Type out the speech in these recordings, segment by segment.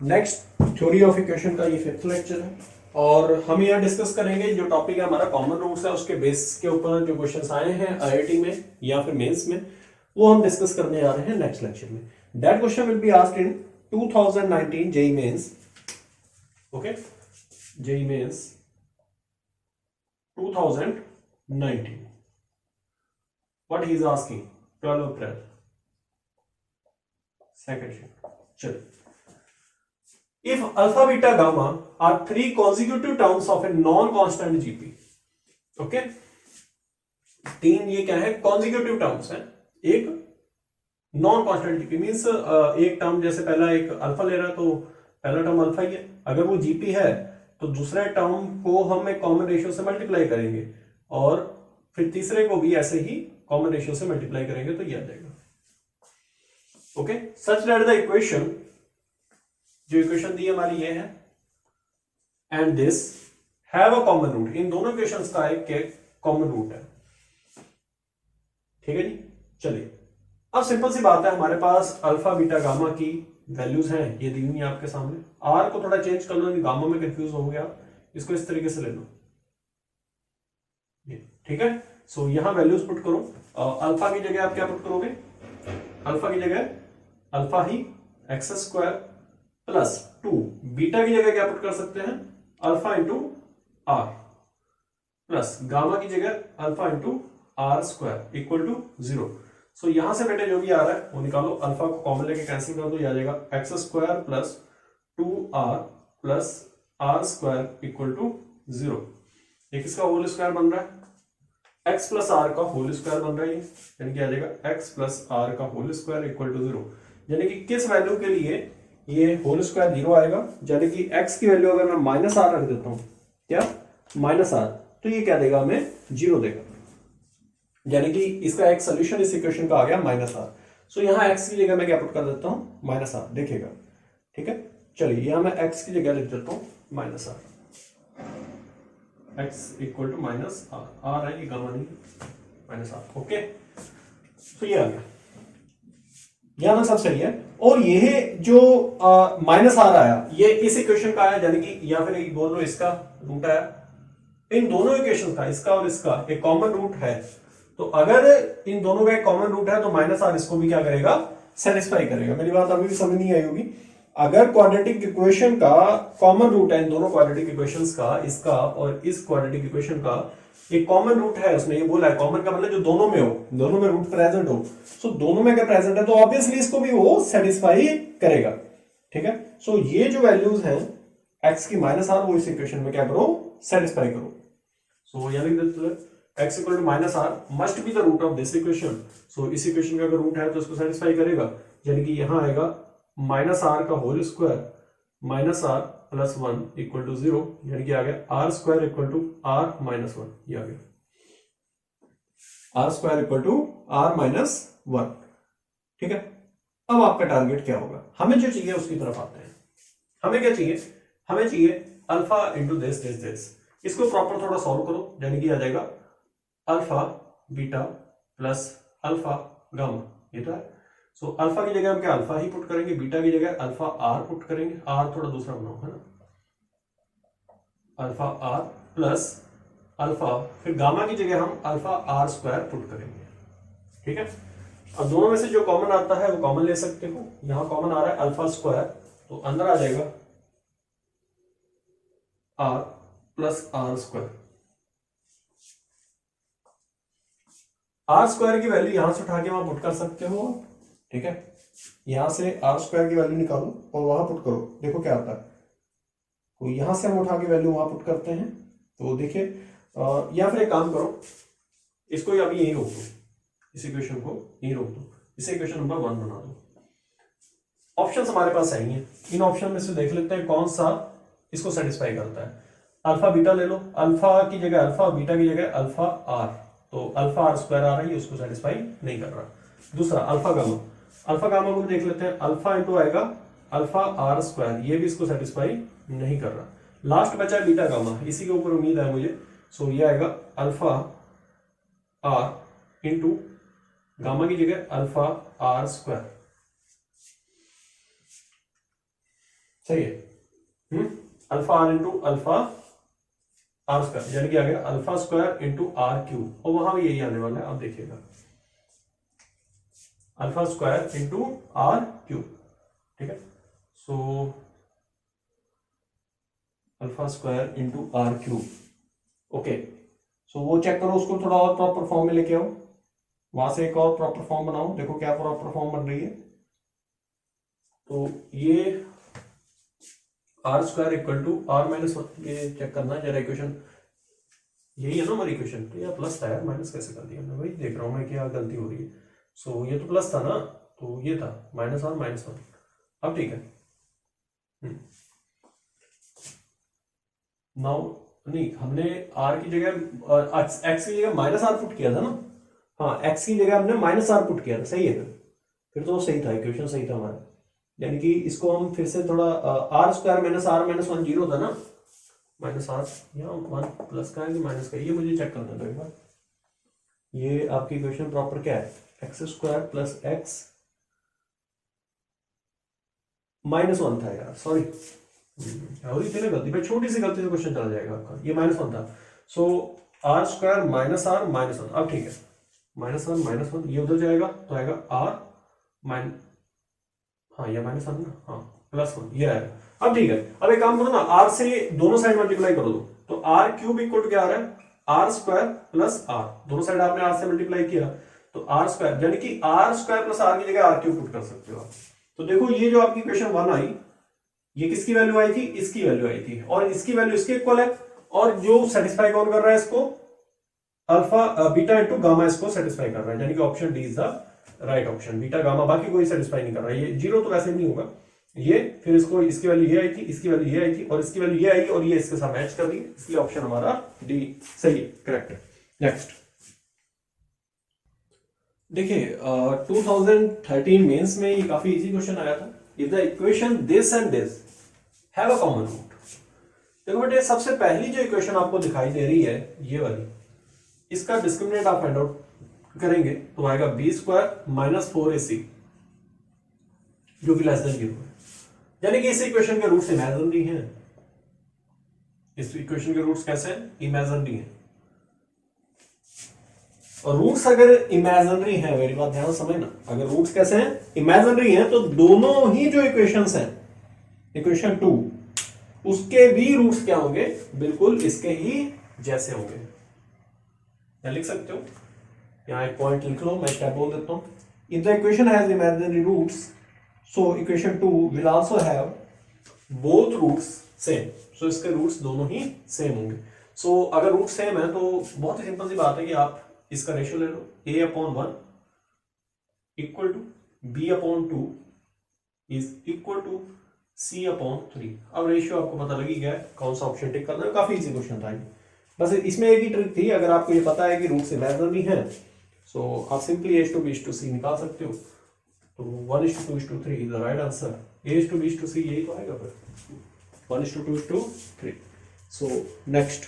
Next theory of equation का ये 5th lecture है और हम यहाँ डिस्कस करेंगे जो टॉपिक है हमारा कॉमन रूट्स है, उसके बेस के ऊपर जो क्वेश्चंस आए हैं आईआईटी में या फिर मेंस में, वो हम डिस्कस करने जा रहे हैं नेक्स्ट लेक्चर में। That question will be asked in 2019 JEE Mains. Okay, JEE Mains 2019 what he is asking 12 April second shift. चलिए, if alpha beta gamma are three consecutive terms of a non-constant GP, okay, तीन ये क्या है consecutive terms है, एक non constant GP means एक term जैसे पहला एक अल्फा ले रहा है तो पहला टर्म अल्फा ही है, अगर वो जीपी है तो दूसरे टर्म को हम एक कॉमन रेशियो से मल्टीप्लाई करेंगे और फिर तीसरे को भी ऐसे ही कॉमन रेशियो से मल्टीप्लाई करेंगे तो ये आ जाएगा। Okay, such that the equation, जो इक्वेशन दी हमारी ये है, and this have a common root, इन दोनों इक्वेशंस का एक कॉमन रूट है। ठीक है जी, चलिए अब सिंपल सी बात है, हमारे पास अल्फा बीटा गामा की वैल्यूज हैं, ये दी हुई है आपके सामने। आर को थोड़ा चेंज कर लो, गामा में कंफ्यूज हो गया, इसको इस तरीके से ले लो, ठीक है। सो यहां वैल्यूज पुट करो, अल्फा की जगह आप क्या पुट करोगे, अल्फा की जगह अल्फा ही एक्स स्क्वायर प्लस 2, बीटा की जगह क्या पुट कर सकते हैं, alpha into R plus gamma की जगह alpha into R square equal to 0। सो यहां से बेटे जो भी आ रहा है वो निकालो, अल्फा को कॉमन लेके कैंसिल कर दो, ये आ जाएगा x square plus 2r plus are square equal to 0। ये किसका होल स्क्वायर बन रहा है, x प्लस आर का होल स्क्वायर बन रहा है, यानी कि आ जाएगा x प्लस आर का होल स्क्वायर इक्वल टू 0। यानी कि किस वैल्यू के लिए ये होल स्क्वायर 0 आएगा, यानी कि x की वैल्यू अगर मैं माइनस आर रख देता हूं, क्या माइनस आर, तो ये क्या देगा हमें 0 देगा, यानी कि इसका एक सोल्यूशन इस इक्वेशन का आ गया माइनस आर। सो यहां x की जगह मैं क्या पुट कर देता हूं, माइनस आर, देखिएगा, ठीक है। चलिए यहां मैं x की जगह लिख देता हूं minus r, x equal to minus r, r है ये गामा नहीं, माइनस आर। ओके, तो ये आ गया, यहां तक सब सही है। और ये जो माइनस आर आया ये इस इक्वेशन का आया, यानी कि या फिर बोल लो इसका रूट आया, इन दोनों इक्वेशन का, इसका और इसका एक कॉमन रूट है, तो अगर इन दोनों का एक कॉमन रूट है तो माइनस आर इसको भी क्या करेगा, सेटिस्फाई करेगा। मेरी बात अभी भी समझ नहीं आई होगी, अगर क्वाड्रेटिक इक्वेशन का कॉमन रूट है, इन दोनों क्वाड्रेटिक इक्वेशंस का, इसका और इस क्वाड्रेटिक इक्वेशन का एक कॉमन रूट है, उसने ये बोला है कॉमन का मतलब जो दोनों में हो, दोनों में रूट प्रेजेंट हो, सो दोनों में अगर प्रेजेंट है तो ऑब्वियसली इसको भी वो सेटिस्फाई करेगा। ठीक है, सो ये जो वैल्यूज हैं x की माइनस आर, वो इस इक्वेशन में क्या करो, सेटिस्फाई करो। सो यानी कि x equal to minus R must be the root of this equation. So इस इक्वेशन का अगर रूट है तो इसको सेटिस्फाई करेगा, यानी कि यहां आएगा माइनस आर का whole square minus r plus 1 equal to 0, यानी कि आ गया r square equal to r minus 1, ये आ गया r square equal to r minus 1। ठीक है, अब आपका टारगेट क्या होगा, हमें जो चाहिए उसकी तरफ आते हैं। हमें क्या चाहिए, हमें चाहिए alpha into this this this, इसको प्रॉपर थोड़ा सॉल्व करो, यानी कि आ जाएगा alpha beta plus alpha gamma, ये तो है। सो अल्फा की जगह हम क्या अल्फा ही पुट करेंगे, बीटा की जगह अल्फा आर पुट करेंगे, आर थोड़ा दूसरा बनाओ है ना, अल्फा आर प्लस अल्फा, फिर गामा की जगह हम अल्फा आर स्क्वायर पुट करेंगे। ठीक है, अब दोनों में से जो कॉमन आता है वो कॉमन ले सकते हो, यहां कॉमन आ रहा है अल्फा स्क्वायर, तो अंदर आ जाएगा r plus are square. R square की वैल्यू यहां से उठा के वहां पुट कर सकते हो, ठीक है, यहां से आर स्क्वायर की वैल्यू निकालो और वहां पुट करो, देखो क्या आता है। तो यहां से हम उठा के वैल्यू वहां पुट करते हैं, तो देखिए, या फिर एक काम करो, इसको अभी यही रोक दो, इस इक्वेशन को यही रोक दो, इसे इक्वेशन नंबर 1 बना दो। ऑप्शन हमारे पास सही है, इन ऑप्शन में से देख लेते हैं कौन सा इसको सेटिस्फाई करता है। अल्फा बीटा ले लो, अल्फा की जगह अल्फा, बीटा की जगह अल्फा आर, तो अल्फा आर स्क्वायर आ रहा है, उसको सेटिस्फाई नहीं कर रहा। दूसरा अल्फा गामा, अल्फा गामा को देख लेते हैं, अल्फा इंटू आएगा अल्फा आर स्क्वायर, ये भी इसको सेटिस्फाई नहीं कर रहा। लास्ट बचा है बीटा गामा, इसी के ऊपर उम्मीद है मुझे, सो ये आएगा अल्फा आर इंटू गामा की जगह अल्फा आर स्क्वायर। सही है। Alpha R into alpha R square, यानी कि आ गया alpha square into R cube, और वहां भी यही आने वाला है, आप देखिएगा alpha square into R cube, ठीक है। So alpha square into R cube, okay. So वो चेक करो, उसको थोड़ा और प्रॉपर फॉर्म में लेके आओ, वहां से एक और प्रॉपर फॉर्म बनाओ, देखो क्या प्रॉपर फॉर्म बन रही है। तो ये r square equal to r minus one, ये चेक करना जरा इक्वेशन, यही है ना हमारी इक्वेशन। तो यह प्लस था यार, माइनस कैसे कर दिया मैं, वही देख रहा हूँ मैं क्या गलती हो रही है। सो ये तो प्लस था ना, तो ये था माइनस आर माइनस वन, अब ठीक है। नाउ नहीं, हमने आर की जगह एक्स की जगह माइनस आर पुट किया था ना, हाँ एक्स की जगह हमने माइनस आर पुट किया था, सही है। फिर तो सही था, इक्वेशन सही था हमारा। यानी कि इसको हम फिर से थोड़ा r square minus one zero था ना, माइनस आर या वन प्लस का है कि माइनस का, ये मुझे चेक करना था एक बार। ये आपकी इक्वेशन प्रॉपर क्या है, x square plus x minus one था यार, सॉरी और इतने गलती पे, छोटी सी गलती से क्वेश्चन चला जाएगा आपका, ये माइनस वन था। So R square minus R minus one, अब ठीक है, माइनस वन माइनस वन ये उधर जाएगा तो आएगा आर माइन, हाँ ये माइनस वन ना, हाँ प्लस वन ये आएगा, अब ठीक है। अब एक काम करो ना, आर से दोनों साइड मल्टीप्लाई करो दो, तो आर क्यूब इक्वल टू क्या आ रहा है, आर स्क्वायर प्लस आर, दोनों साइड आपने आर से मल्टीप्लाई किया, तो आर स्क्वायर यानी कि आर स्क्वायर प्लस आर की जगह आर क्यूब पुट कर सकते हो आप। तो देखो ये जो आपकी इक्वेशन वन आई, ये किसकी वैल्यू आई थी, इसकी वैल्यू आई थी, और इसकी वैल्यू इसके इक्वल है, और जो सेटिस्फाई कौन कर रहा है इसको, अल्फा बीटा इंटू गामा इसको सेटिस्फाई कर रहा है, यानी कि option D is the right option, beta gamma, बाकी कोई सेटिस्फाई नहीं कर रहा है। ये जीरो तो वैसे नहीं होगा, ये फिर इसको इसकी वैल्यू ये आई थी, इसकी वैल्यू ये आई थी, और इसकी वैल्यू ये आई, और ये इसके साथ मैच कर दी, इसलिए ऑप्शन हमारा डी सही है, करेक्ट है। नेक्स्ट देखिए 2013 मेंस में ये काफी इजी क्वेश्चन आया था, if the equation this and this have a common root. देखो बेटे सबसे पहली जो इक्वेशन आपको दिखाई दे रही है ये वाली, इसका डिस्क्रिमिनेंट आप फाइंड आउट करेंगे तो आएगा बी स्क्वायर माइनस फोर ए सी, जो कि लेस देन जीरो है, यानी कि इस इक्वेशन के रूट्स इमेजिनरी हैं। इस इक्वेशन के रूट्स कैसे हैं, इमेजिनरी हैं, और रूट्स अगर इमेजिनरी हैं, मेरी बात ध्यान समझना, अगर रूट्स कैसे हैं, इमेजिनरी हैं, तो दोनों ही जो इक्वेशंस हैं, इक्वेशन टू, उसके भी रूट्स क्या होंगे, बिल्कुल इसके ही जैसे होंगे। क्या लिख सकते हो, यहां एक पॉइंट लिख लो, मैं क्या बोल देता हूं, if the equation has imaginary roots so equation two will also have both roots same, so इसके रूट्स दोनों ही सेम होंगे। सो अगर रूट सेम है तो बहुत ही सिंपल सी बात है कि आप इसका रेशियो ले लो, a upon one equal to b upon two is equal to c upon three. अब रेशियो आपको पता लगी गया कौन सा ऑप्शन टिक करना है, काफी इजी क्वेश्चन था। बस इसमें एक ही ट्रिक थी, अगर आपको ये पता है कि रूट से इमेजिनरी है, सो आप simply a to b to c निकाल सकते हो, तो 1:2:3 is the right answer, a to b to c यही तो आएगा फिर, 1:2:3। सो नेक्स्ट,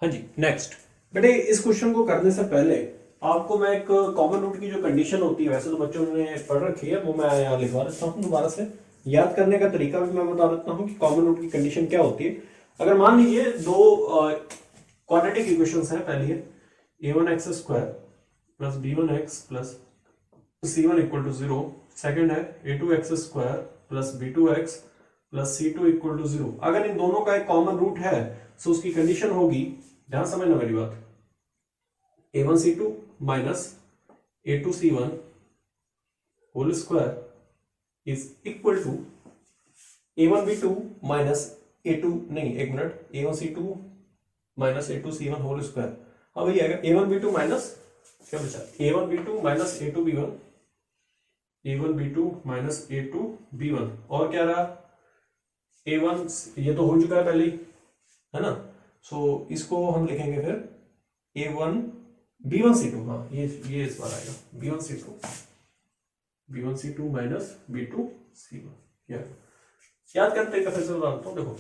हाँ जी नेक्स्ट बेटे, इस क्वेश्चन को करने से पहले आपको मैं एक कॉमन रूट की जो कंडीशन होती है, वैसे तो बच्चों ने पढ़ रखी है, वो मैं यहाँ लिखवा देता हूँ दोबारा से, याद करने का तरीका भी मैं बता देता हूँ कि कॉमन रूट की कंडीशन क्या होती है। अगर मान लीजिए दो क्वाड्रेटिक इक्वेशंस हैं, पहली है a1x square plus b1x plus c1 equal to zero, second है a2x square plus b2x plus c2 equal to zero. अगर इन दोनों का एक कॉमन रूट है तो उसकी कंडीशन होगी, ध्यान समझना मेरी बात, a1c2 minus a2c1 whole square is equal to a1b2 minus a2 नहीं एक minute, a1c2 minus a2c1 whole square, हाँ वही आएगा a1b2 माइनस क्या बचा, a1b2 minus a2b1, a1b2 minus a2b1, और क्या रहा a1, ये तो हो चुका है पहले ही है ना, सो इसको हम लिखेंगे फिर a1 b1c2, हाँ ये इस बार आएगा b1c2 माइनस b2c1। याद करते हैं फिर से बताता हूँ, देखो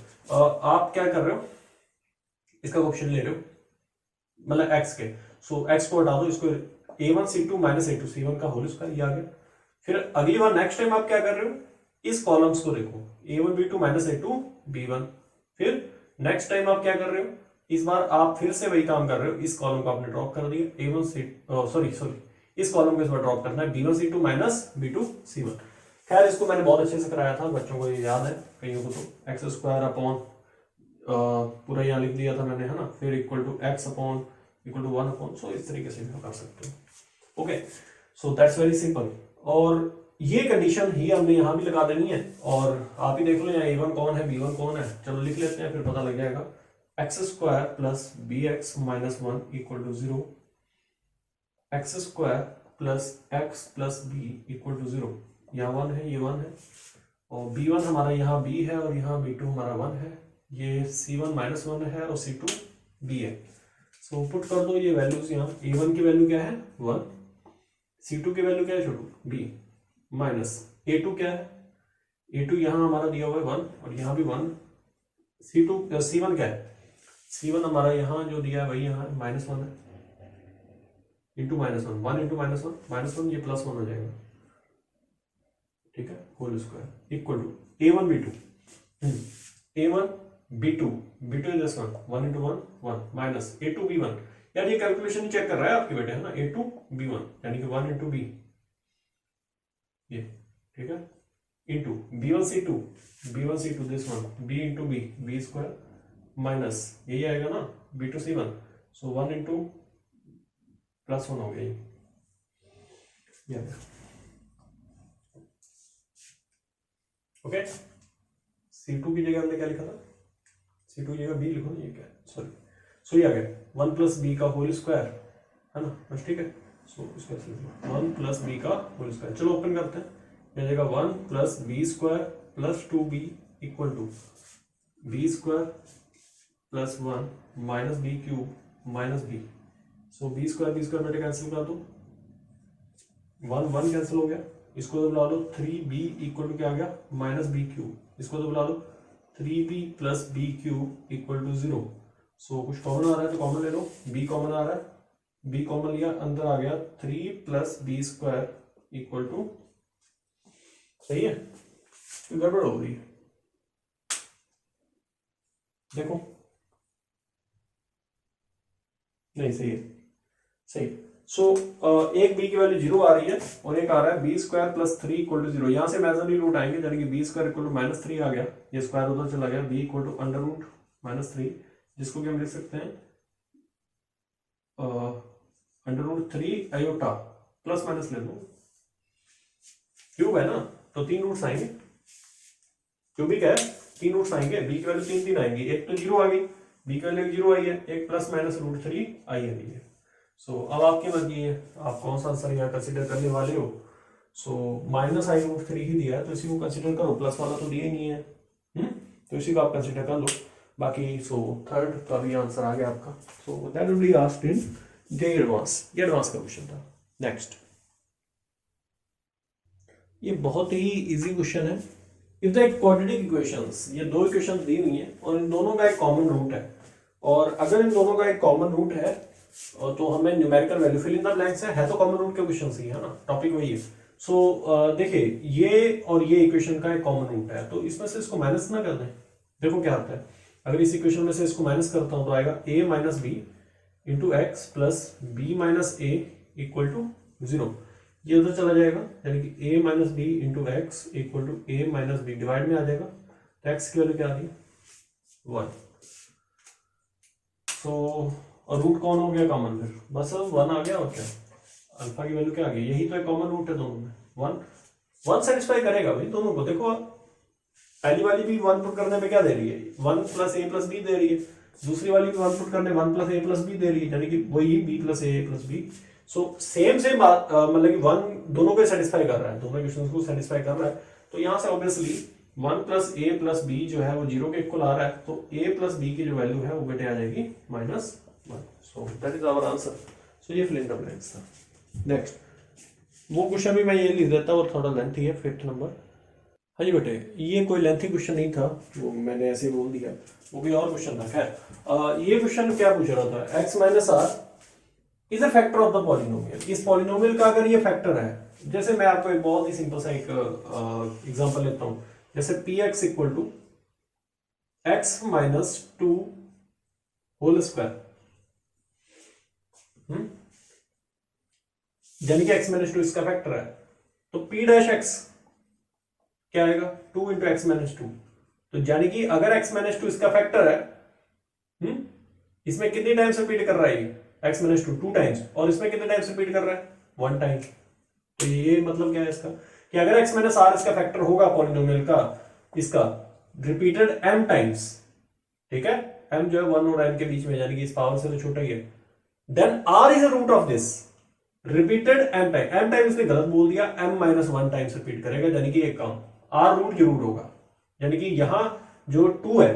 आप क्या कर रहे हो, इसका ऑप्शन ले रहे हो मतलब x के, सो x को हटा दो, इसको a1c2 माइनस a2c1 का होल स्क्वायर, ये आ गया। फिर अगली बार नेक्स्ट टाइम आप क्या कर रहे हो, इस कॉलम्स को देखो a1 b2 minus a2 b1। फिर नेक्स्ट टाइम आप क्या कर रहे हो, इस बार आप फिर से वही काम कर रहे हो, इस कॉलम को आपने ड्रॉप कर दिया a1 c सॉरी इस कॉलम को इस बार ड्रॉप करना है b1 c2 minus b2 c1। खैर इसको मैंने बहुत अच्छे से कराया था, बच्चों को ये याद है, कईयों को तो एक्स स्क्वायर अपॉन पूरा यहाँ लिख दिया था मैंने, है ना, फिर equal to X upon equal to 1 upon, so इस तरीके से भी कर सकते हो। Okay, so that's very simple. और ये कंडीशन ही हमने यहाँ भी लगा देनी है, और आप ही देख लो यहाँ a1 कौन है b1 कौन है, चलो लिख लेते हैं, फिर पता लग जाएगा। X square plus B x minus 1 equal to 0, x square plus x plus b equal to 0, यहाँ 1 है, ये 1 है, और b1 हमारा यहाँ b है और यहाँ b2 हमारा 1 है, ये c1 माइनस 1 है और c2 b है। सो पुट कर दो ये वैल्यूज यहाँ, a1 की वैल्यू क्या है 1, c2 की वैल्यू क्या है छोटू b, माइनस a2 क्या है, a2 यहाँ हमारा दिया हुआ है 1 और यहाँ भी 1, c1 क्या है, c1 हमारा यहाँ जो दिया है वही यहाँ माइनस 1 है, into minus 1, 1 into minus 1, minus 1 ये प्लस 1 हो जाएगा, ठीक है, whole square equal to a1 b2, a1 b2 b2 is 1 into 1 1 minus a2 b1, यार ये कैलकुलेशन चेक कर रहा है आपके बेटे, है ना, a2 b1 यानी कि 1 इंटू b, ये ठीक है, into b1 c2 this one b into b square minus यही आएगा ना b2 c1, सो 1 इंटू प्लस 1 हो गया ये। ओके, c2 की जगह हमने क्या लिखा था, c2 की जगह b लिखो ना, ये क्या है, सॉरी, सो ये आ गया 1 प्लस बी का होल स्क्वायर, है ना, बस ठीक है, सो इसका 1 प्लस बी का होल स्क्वायर, चलो ओपन करते हैं, मिल जाएगा 1 plus b square plus 2b equal to b square plus 1 minus b cube minus b, so b square बेटे कैंसिल कर दो, 1 1 कैंसिल हो गया, इसको तो बुला लो 3b इक्वल टू क्या आ गया माइनस बी क्यूब, इसको तो बुला लो 3b plus b cube equal to 0, so कुछ कॉमन आ रहा है तो कॉमन ले लो, b कॉमन आ रहा है, b कॉमन लिया, अंदर आ गया 3 plus b square equal to, सही है, गड़बड़ हो रही है, देखो नहीं सही है, सही, सो एक b की वैल्यू 0 आ रही है और एक आ रहा है b square plus 3 equal to 0, यहां से इमेजिनरी रूट आएंगे, यानी कि b square equal to minus 3 आ गया, ये स्क्वायर उधर चला गया, b equal to under root minus 3, जिसको कि हम लिख सकते हैं under root 3 iota, plus minus ले लो, क्यूब है ना तो 3 रूट्स आएंगे, क्यूबिक है 3 रूट्स आएंगे, b की वैल्यू 3 आएंगी, एक तो 0 आ गई, b की वैल्यू 0 आई है, एक प्लस माइनस रूट 3 आई है, सो अब आपकी मर्जी है आप कौन सा आंसर यहाँ कंसीडर करने वाले हो, सो माइनस आई रूट 3 ही दिया है तो इसी को कंसीडर करो, प्लस वाला तो दिया ही नहीं है, तो इसी को आप कंसीडर कर लो, बाकी सो थर्ड का भी आंसर आ गया आपका, so that will be asked in J advance, ये एडवांस का क्वेश्चन था। नेक्स्ट, ये बहुत ही इजी क्वेश्चन है, इफ द क्वाड्रेटिक इक्वेशंस, ये दो इक्वेशंस दी हुई हैं और इन दोनों का एक कॉमन रूट है, और अगर इन दोनों का एक कॉमन रूट है तो हमें numerical value fill in the blanks है तो कॉमन रूट के क्वेश्चन ही है ना, टॉपिक वही है, सो देखिए ये और ये इक्वेशन का एक कॉमन रूट है, तो इसमें से इसको माइनस ना कर दें, देखो क्या आता है, अगर इस इक्वेशन में से इसको माइनस करता हूं तो आएगा a minus b into x plus b minus a equal to 0, ये उधर चला जाएगा, यानी कि a minus b into x equal to a minus b, divide में आ जाएगा, तो एक्स की वैल्यू क्या आ रही है 1, सो और रूट कौन हो गया कॉमन, फिर बस 1 आ गया, और क्या अल्फा की वैल्यू क्या आ गई, यही तो एक कॉमन रूट है दोनों में, 1 सेटिस्फाई करेगा भाई दोनों को, देखो आप पहली वाली भी 1 पुट करने पे क्या दे रही है 1 प्लस ए प्लस बी दे रही है, दूसरी वाली भी 1 पुट करने 1 प्लस ए प्लस बी दे रही है, यानी कि वही b प्लस ए प्लस बी, सो सेम बात, मतलब कि 1 दोनों को सेटिस्फाई कर रहा है, दोनों इक्वेशंस को सेटिस्फाई कर रहा है, तो यहाँ से ऑब्वियसली 1 प्लस ए प्लस बी जो है वो 0 के इक्वल आ रहा है, तो a प्लस बी की जो वैल्यू है वो बेटे आ जाएगी -1, so that is our answer, so ये फिल इन द ब्लैंक्स था। नेक्स्ट, वो क्वेश्चन भी मैं ये लिख देता हूँ, थोड़ा लेंथी है, 5th नंबर, हाँ जी बेटे, ये कोई लेंथी क्वेश्चन नहीं था, वो मैंने ऐसे बोल दिया, वो कोई और क्वेश्चन था। खैर ये क्वेश्चन क्या पूछ रहा था, x minus r is a factor of the polynomial, इस पॉलिनोमियल का अगर ये फैक्टर है, जैसे मैं आपको एक बहुत ही सिंपल सा एक एग्जांपल लेता हूं, जैसे p x equal to x minus two whole square, यानी कि एक्स माइनस टू इसका फैक्टर है, तो पी डैश एक्स क्या आएगा, 2 इंटू एक्स माइनस टू। तो यानी कि अगर एक्स माइनस टू इसका फैक्टर है, इसमें कितनी टाइम्स रिपीट कर रहा है ये एक्स माइनस टू, 2 टाइम्स, और इसमें कितने टाइम्स रिपीट कर रहा है, 1 टाइम। तो ये मतलब क्या है इसका, कि अगर एक्स माइनस आर इसका फैक्टर होगा पॉलिनोमियल का, इसका रिपीटेड m टाइम्स, ठीक है, m जो है 1 और n के बीच में, यानी कि इस पावर से तो छोटा ही है, then r is a root of this repeated m time इसने गलत बोल दिया, m माइनस 1 टाइम्स रिपीट करेगा, यानी कि एक काम r रूट जरूर होगा, यानी कि यहां जो 2 है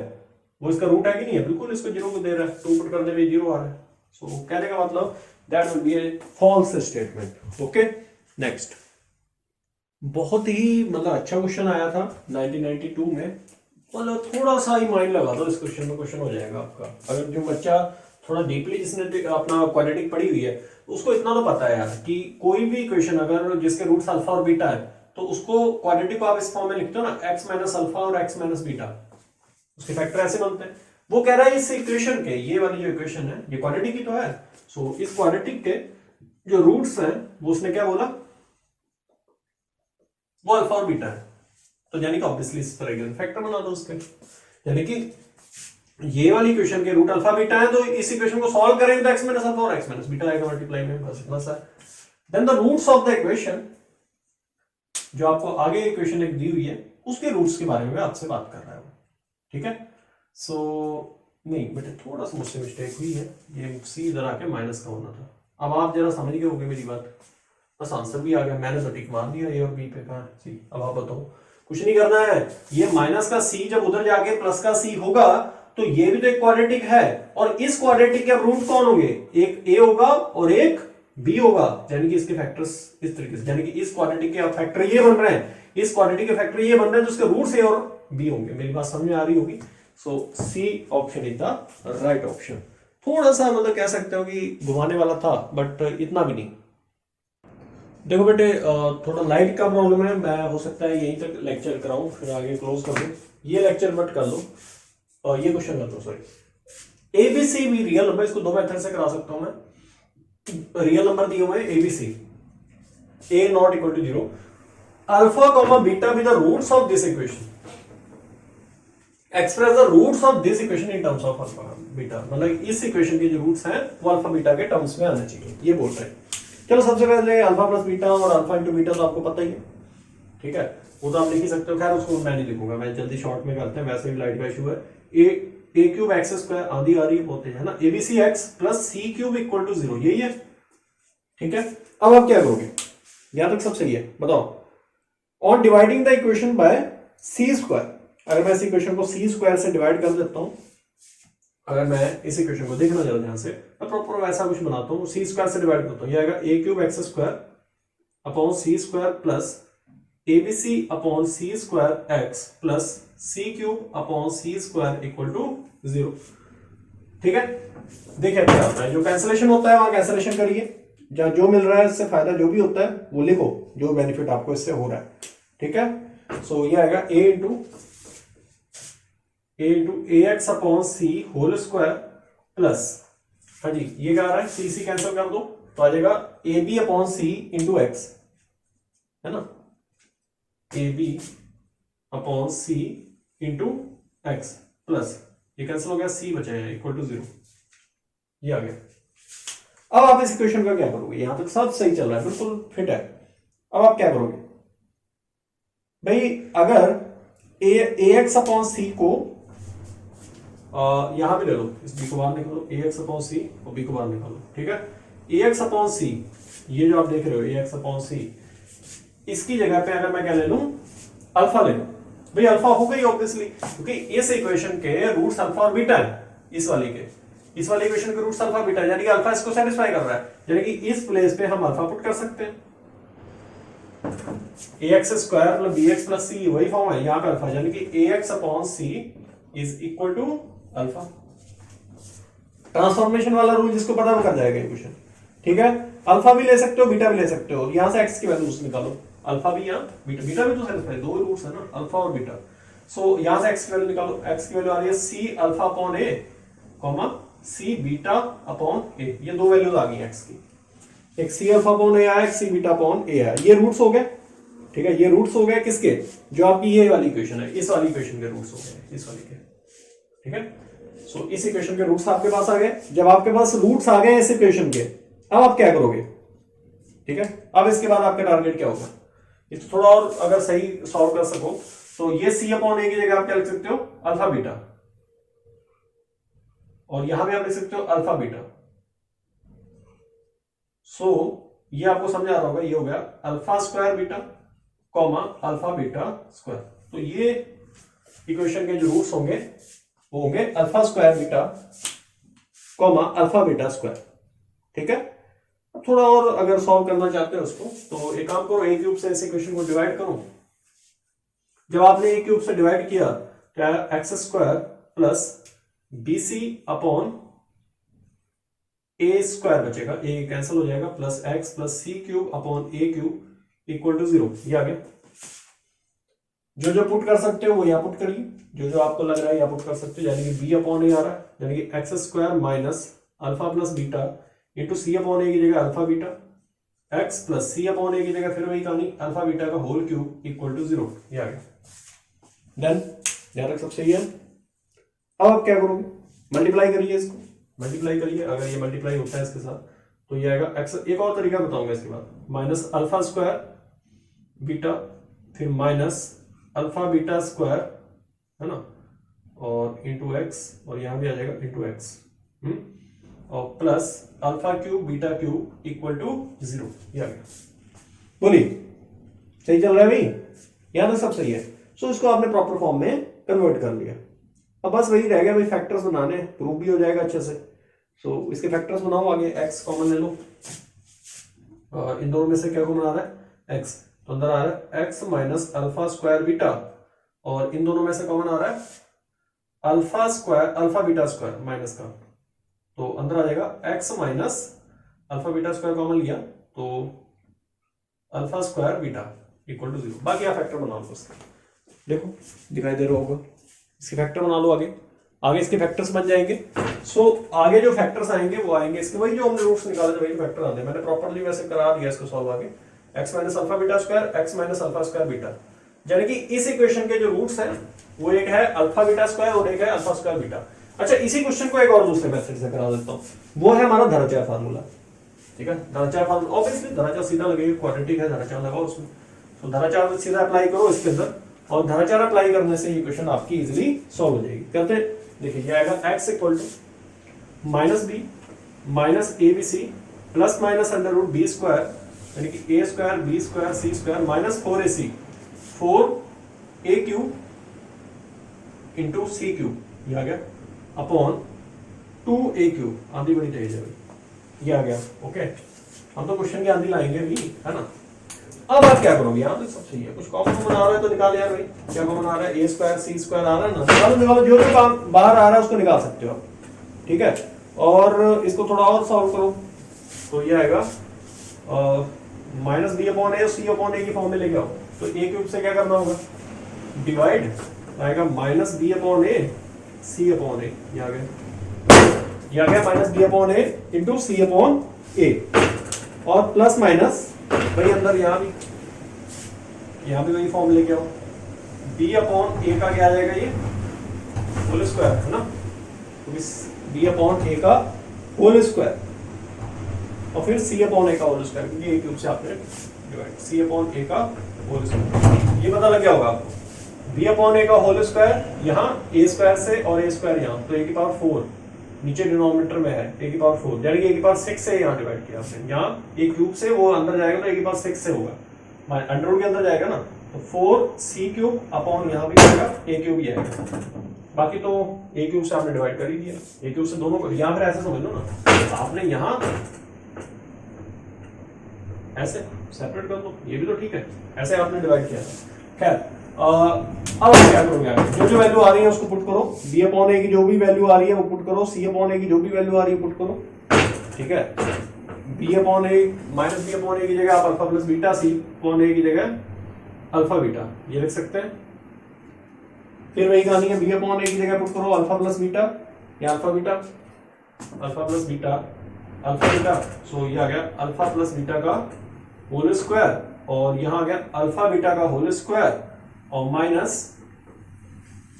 वो इसका रूट है कि नहीं है, बिल्कुल इसको 0 को दे रहा है, 2 पुट करने में 0 आ रहा है। सो कहने का मतलब that will be a false statement. Okay, next, बहुत ही मतलब अच्छा क्वेश्चन आया था 1992 में, मतलब थोड़ा सा ही माइंड लगा दो इस क्वेश्चन में, क्वेश्चन हो जाएगा आपका। अगर जो बच्चा थोड़ा डीपली जिसने अपना क्वाड्रेटिक पढ़ी हुई है उसको इतना तो पता है यार कि कोई भी इक्वेशन अगर जिसके रूट्स अल्फा और बीटा है तो उसको क्वाड्रेटिक को आप इस फॉर्म में लिखते हो ना, x माइनस अल्फा और x माइनस बीटा, उसके फैक्टर ऐसे बनते हैं। वो कह रहा है इस इक्वेशन के, ये वाली जो इक्वेशन है ये क्वाड्रेटिक ही तो है, सो इस क्वाड्रेटिक के जो रूट्स हैं वो उसने क्या बोला, वो अल्फा और बीटा है, तो यानी कि ऑब्वियसली इस तरह के फैक्टर बना दो उसके, यानी कि ये वाली इक्वेशन के रूट अल्फा बीटा है, तो इस इक्वेशन को सॉल्व करेंगे तो x माइनस अल्फा और x माइनस बीटा आएगा मल्टीप्लाई में, बस इतना सा। Then the roots of the equation, जो आपको आगे इक्वेशन एक दी हुई है उसके रूट्स के बारे में आपसे बात कर रहा है वो, ठीक है। सो नहीं बेटे थोड़ा सा मुझसे मिस्टेक हुई है, ये सी इधर आके माइनस का होना था, अब आप जरा समझ गए होंगे मेरी बात, बस आंसर भी आ गया, मैंने तो टिक मार दिया ए और बी पे, कहा सी। अब आप बताओ, कुछ नहीं करना है, ये माइनस का सी जब उधर जाके प्लस का सी होगा तो ये भी तो एक क्वाड्रेटिक है, और इस क्वाड्रेटिक के अब रूट कौन होंगे, एक ए होगा और एक बी होगा, यानी कि इसके फैक्टर्स इस तरीके से, यानी कि इस क्वाड्रेटिक के फैक्टर ये बन रहे हैं, इस क्वाड्रेटिक के फैक्टर ये बन रहे हैं, तो उसके रूट्स ए और बी होंगे। मेरी बात समझ में आ रही होगी। So C option is the right option. थोड़ा सा मतलब कह सकते हो कि घुमाने वाला था, बट इतना भी नहीं। देखो बेटे थोड़ा लाइट का प्रॉब्लम है, मैं हो सकता है यहीं तक लेक्चर कराऊं फिर आगे क्लोज कर दूं, ये लेक्चर मत कर लो और ये क्वेश्चन कर दो, सॉरी। एबीसी भी रियल नंबर, इसको दो मेथड से करा सकता हूं मैं, रियल नंबर दिए हुए ABC, a not equal to 0, alpha comma beta with the roots of this equation, express the roots of this equation in terms of alpha beta, मतलब इस इक्वेशन के जो रूट्स हैं वो अल्फा बीटा के terms में आने चाहिए, ये बोल रहे हैं। चलो सबसे पहले अल्फा प्लस बीटा और अल्फा इंटू बीटा तो आपको पता ही है, ठीक है, वो तो आप लिख ही सकते हो, खैर उसको मैं नहीं लिखूंगा, मैं जल्दी शॉर्ट में करते हैं, वैसे भी लाइट का इशू है। ए क्यूब एक्स स्क्वायर आधी आ रही होते हैं ना, ABC x plus C cube equal to 0, यही है, ठीक है। अब आप क्या करोगे, यहां तक सब सही है, बताओ। On dividing the equation by c square, अगर मैं इस इक्वेशन को सी स्क्वायर से डिवाइड कर देता हूं, अगर मैं इस इक्वेशन को देखना जरा ध्यान से, मैं प्रॉपर वैसा कुछ बनाता हूं, सी स्क्वायर से डिवाइड करता हूं, ये आएगा A cube X square upon C square plus ABC upon C square X plus C cube upon C square equal to 0, ठीक है। देखिए क्या होता है, जो कैंसिलेशन होता है वहां कैंसिलेशन करिए, जहां जो मिल रहा है इससे फायदा जो भी होता है वो लिखो, जो बेनिफिट आपको इससे हो रहा है, ठीक है। सो ये आएगा ए इंटू ए एक्स अपॉन सी होल स्क्वायर प्लस, हाँ जी ये क्या आ रहा है, सी सी कैंसिल कर दो तो आ जाएगा A B upon C into x, है ना, A B upon C into x plus ये कैंसिल हो गया, सी बचा है इक्वल टू 0, ये आ गया। अब आप इस इक्वेशन का क्या करोगे, यहां तक सब सही चल रहा है, बिल्कुल फिट है। अब आप क्या करोगे भाई, अगर ए एक्स अपॉन सी को यहां पे ले लो, इस बी को बाहर निकालो, ए एक्स अपॉन सी और बी को बाहर निकालो, ठीक है। ए एक्स अपॉन सी, ये जो आप देख रहे हो ए एक्स अपॉन सी, इसकी जगह पे अगर मैं क्या ले लूं, अल्फा ले लूं, भाई अल्फा हो गई ऑब्वियसली, क्योंकि इस इक्वेशन के रूट्स अल्फा और बीटा है, इस वाली इक्वेशन के रूट्स अल्फा बीटा है, यानी कि अल्फा इसको सेटिस्फाई कर रहा है, यानी कि इस प्लेस पे हम अल्फा पुट कर सकते हैं, A X square plus B X plus C, वही फॉर्म है यहाँ पे अल्फा, यानी कि A X upon C is equal to alpha. Transformation वाला रूल जिसको पता वो कर जाएगा इक्वेशन, ठीक है। अल्फा भी ले सकते हो, बीटा भी ले सकते हो। यहां से एक्स की वैल्यूज निकालो, अल्फा भी यहाँ, बीटा भी तो सेटिस्फाई, दो रूट्स है ना, अल्फा और बीटा। सो यहां से एक्स की वैल्यू निकालो, एक्स की वैल्यू आ रही है सी अल्फा अपॉन ए कॉमा सी बीटा अपॉन ए, ये दो वैल्यूज आ गई एक्स की, एक सी अल्फा अपॉन ए आया, एक सी बीटा अपॉन ए आया, ये रूट्स हो गए। ठीक है, ये रूट्स हो गए किसके, जो आपकी ये वाली इक्वेशन है, इस वाली इक्वेशन के रूट्स हो गए, इस वाली के। ठीक है, सो इस इक्वेशन के रूट्स आपके पास आ गए। जब आपके पास रूट्स आ गए इस इक्वेशन के, अब आप क्या करोगे? ठीक है, अब इसके बाद आपका टारगेट क्या होगा, इसको थोड़ा और अगर सही सॉल्व कर सको तो ये सी अपॉन ए की जगह आप क्या लिख सकते हो, अल्फा बीटा, और यहां भी आप लिख सकते हो अल्फा बीटा। सो ये आपको समझ आ रहा होगा, ये हो गया alpha square beta comma alpha beta square. तो ये इक्वेशन के जो रूट्स होंगे वो होंगे alpha square beta comma alpha beta square. ठीक है, थोड़ा और अगर सॉल्व करना चाहते हो उसको तो एक काम करो, ए क्यूब से इस इक्वेशन को डिवाइड करो। जब आपने ए क्यूब से डिवाइड किया क्या, X square plus B C upon A square बचेगा, ए कैंसिल हो जाएगा, plus x plus C cube upon A cube equal to 0। ये आ गया। जो जो पुट कर सकते हो वो यहां पुट करिए, जो जो आपको लग रहा है यहां पुट कर सकते हो, यानी कि बी अपॉन ए आ रहा है, यानी कि X square minus alpha plus beta into C upon A की जगह alpha beta, X plus C upon A की जगह फिर वही कहानी अल्फा बीटा का होल क्यूब इक्वल टू 0। ये आ गया। डन, ध्यान रख, सब सही है। अब आप क्या करोगे, मल्टीप्लाई करिए इसको, मल्टीप्लाई करिए। अगर ये मल्टीप्लाई होता है इसके साथ तो ये आएगा एक्स, एक और तरीका बताऊंगा इसके बाद, माइनस अल्फा स्क्वायर बीटा फिर माइनस अल्फा बीटा स्क्वायर है ना, और इंटू एक्स, और यहां भी आ जाएगा इंटू एक्स, और plus alpha cube beta cube equal to 0। ये आ गया। बोलिए सही चल रहा है भाई, यहां तक सब सही है। सो इसको आपने प्रॉपर फॉर्म में कन्वर्ट कर लिया। अब बस वही रह गया भाई, फैक्टर्स बनाने, प्रूफ भी हो जाएगा अच्छे से। सो इसके फैक्टर्स बनाओ आगे, एक्स कॉमन ले लो, और इन दोनों में से क्या कॉमन आ रहा है, एक्स, तो अंदर आ रहा है x minus alpha square beta, और इन दोनों में से कॉमन आ रहा है alpha square alpha beta square minus का, तो अंदर आ जाएगा x minus alpha beta square common लिया तो alpha square beta equal to 0। बाकी आप फैक्टर बना लो उसके, देखो दिखाई दे रहा होगा, इसके फैक्टर बना लो आगे, आगे इसके फैक्टर्स बन जाएंगे। सो आगे जो फैक्टर्स आएंगे वो आएंगे इसके, वही जो हमने रूट्स निकाले थे वही फैक्टर आते हैं। मैंने प्रॉपर्ली वैसे करा दिया इसको सॉल्व आगे, x minus alpha beta square, x minus alpha square beta, यानी कि इस इक्वेशन के जो रूट्स हैं वो एक है अल्फा बीटा स्क्वायर और एक है अल्फा स्क्वायर बीटा। अच्छा, इसी क्वेश्चन को एक और दूसरे मेथड से करा देता हूं, वो है हमारा धराचार फार्मूला। ठीक है, धराचार फार्मूला, ऑब्वियसली धराचार सीधा लगेगा, क्वाड्रेटिक है, धराचार लगाओ उसमें, तो धराचार सीधा अप्लाई करो इसके अंदर, और धराचार अप्लाई करने से ये क्वेश्चन आपकी इजीली सॉल्व हो जाएगी। करते हैं, देखिए ये आएगा X equal to minus B minus A B C plus minus under root B square, यानी कि A square B square C square minus 4ac 4a cube into C cube, ये आ गया, अपॉन 2a क्यूब, आंधी बड़ी तेज है भाई, ये आ गया। ओके, हम तो क्वेश्चन की आंधी लाएंगे भी, है ना। अब आप क्या करोगे, यहाँ तो सब सही है, कुछ कॉमन आ रहा है तो निकाल यार भाई, क्या कॉमन आ रहा है, ए स्क्वायर सी स्क्वायर आ रहा है ना, निकालो निकालो, जो जो काम बाहर आ रहा है उसको निकाल सकते हो आप। ठीक है, और इसको थोड़ा और सॉल्व करो तो ये आएगा minus B upon A, C upon A की फॉर्म में लेके आओ, तो ए क्यूब से क्या करना होगा, डिवाइड, आएगा माइनस बी अपॉन ए सी अपॉन ए, ये आ गया माइनस बी अपॉन ए इंटू सी अपॉन ए, और प्लस माइनस वही अंदर यहाँ भी वही फॉर्म लेके आओ, बी अपॉन ए का क्या आ जाएगा, ये होल स्क्वायर है ना, तो बी अपॉन ए का होल स्क्वायर, और फिर सी अपॉन ए का होल स्क्वायर, क्योंकि ए क्यूब से आपने डिवाइड, सी अपॉन ए का होल स्क्वायर, ये पता लग गया होगा आपको। बी अपॉन ए का होल स्क्वायर यहाँ ए स्क्वायर से और ए स्क्वायर यहाँ, तो ए की पावर 4 नीचे डिनोमिनेटर में है, ए की पावर 4, यानी कि ए की पावर 6 से यहाँ डिवाइड किया आपने, यहाँ ए क्यूब से वो अंदर जाएगा तो ए की पावर 6 से होगा, अंडर रूट के अंदर जाएगा ना, तो 4c क्यूब अपॉन यहाँ भी आएगा ए क्यूब ही आएगा, बाकी तो ए क्यूब से आपने डिवाइड कर ही दिया, ए क्यूब से दोनों को, यहाँ फिर ऐसे समझ लो ना, आपने यहाँ ऐसे सेपरेट कर दो, ये भी तो ठीक है, ऐसे आपने डिवाइड किया। खैर अब क्या करोगे आगे, जो जो वैल्यू आ रही है उसको पुट करो, बी अपॉन ए की जो भी वैल्यू आ रही है वो पुट करो, सी अपॉन ए की जो भी वैल्यू आ रही है पुट करो। ठीक है, B upon A minus B upon A की जगह आप alpha plus beta C upon A की जगह अल्फा बीटा ये लिख सकते हैं। फिर वही कहानी है, बी अपॉन ए की जगह पुट करो अल्फा प्लस बीटा या alpha beta, alpha plus beta alpha beta. So ये आ गया अल्फा प्लस बीटा का होल स्क्वायर और यहां आ गया अल्फा बीटा का होल स्क्वायर और माइनस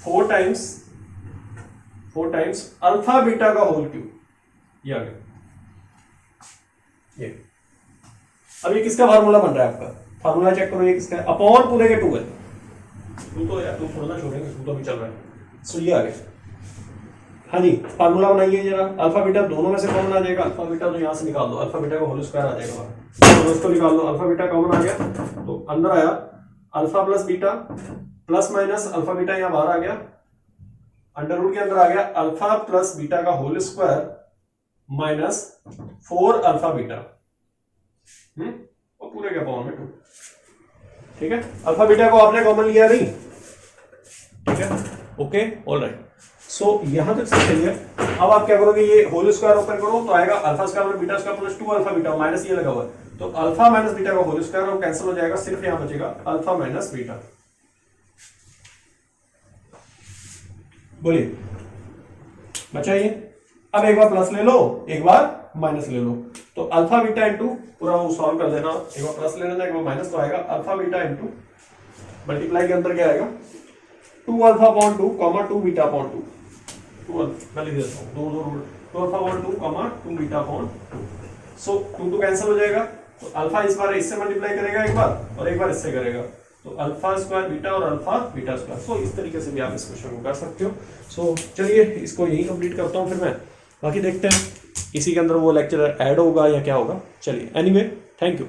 4 टाइम्स अल्फा बीटा का होल क्यूब, ये आ गया ये। अब ये किसका फार्मूला बन रहा है आपका, फार्मूला चेक करो, ये किसका है, अपॉन पूरे के 2 है। तू तो यार तू छोड़ना छोड़ेंगे, तू तो अभी चल रहा है। सो ये आ गया। हाँ जी, फार्मूला बनाइए जरा। अल्फा बीटा दोनों में से कॉमन आ जाएगा, अल्फा बीटा तो यहाँ से निकाल दो, अल्फा बीटा का होल स्क्वायर आ जाएगा बाहर, तो उसको निकाल दो। अल्फा बीटा कॉमन आ गया तो अंदर आया alpha plus beta plus minus alpha beta यहाँ बाहर आ गया, अंडर रूट के अंदर आ गया अल्फा प्लस बीटा का whole square minus 4 alpha beta और पूरे के अपॉन में 2। ठीक है, अल्फा बीटा को आपने कॉमन लिया नहीं, ठीक है, ओके ऑलराइट। सो यहां तक सब सही है। अब आप क्या करोगे, ये होल स्क्वायर ओपन करो तो आएगा अल्फा स्क्वायर और beta square plus 2 alpha beta minus ये लगा हुआ है, तो अल्फा माइनस बीटा का होल स्क्वायर और कैंसिल हो जाएगा, सिर्फ यहां बचेगा अल्फा माइनस बीटा। बोलिए बचा ये। अब एक बार प्लस ले लो एक बार माइनस ले लो, तो अल्फा बीटा इंटू पूरा वो सॉल्व कर देना, एक बार प्लस ले लेना एक बार माइनस, तो आएगा अल्फा बीटा इंटू मल्टीप्लाई के अंदर क्या आएगा 2 alpha upon 2 comma 2 beta upon 2, मैं लिख देता हूँ 2 alpha upon 2 comma 2 beta upon 2। सो 2 कैंसिल हो जाएगा, तो अल्फा इस बार इससे मल्टीप्लाई करेगा एक बार और एक बार इससे करेगा, तो अल्फा स्क्वायर बीटा और अल्फा बीटा स्क्वायर। सो इस तरीके से भी आप इस क्वेश्चन को कर सकते हो। सो चलिए इसको यही कंप्लीट करता हूँ, फिर मैं बाकी देखते हैं इसी के अंदर वो लेक्चर ऐड होगा या क्या होगा। चलिए एनीवे थैंक यू।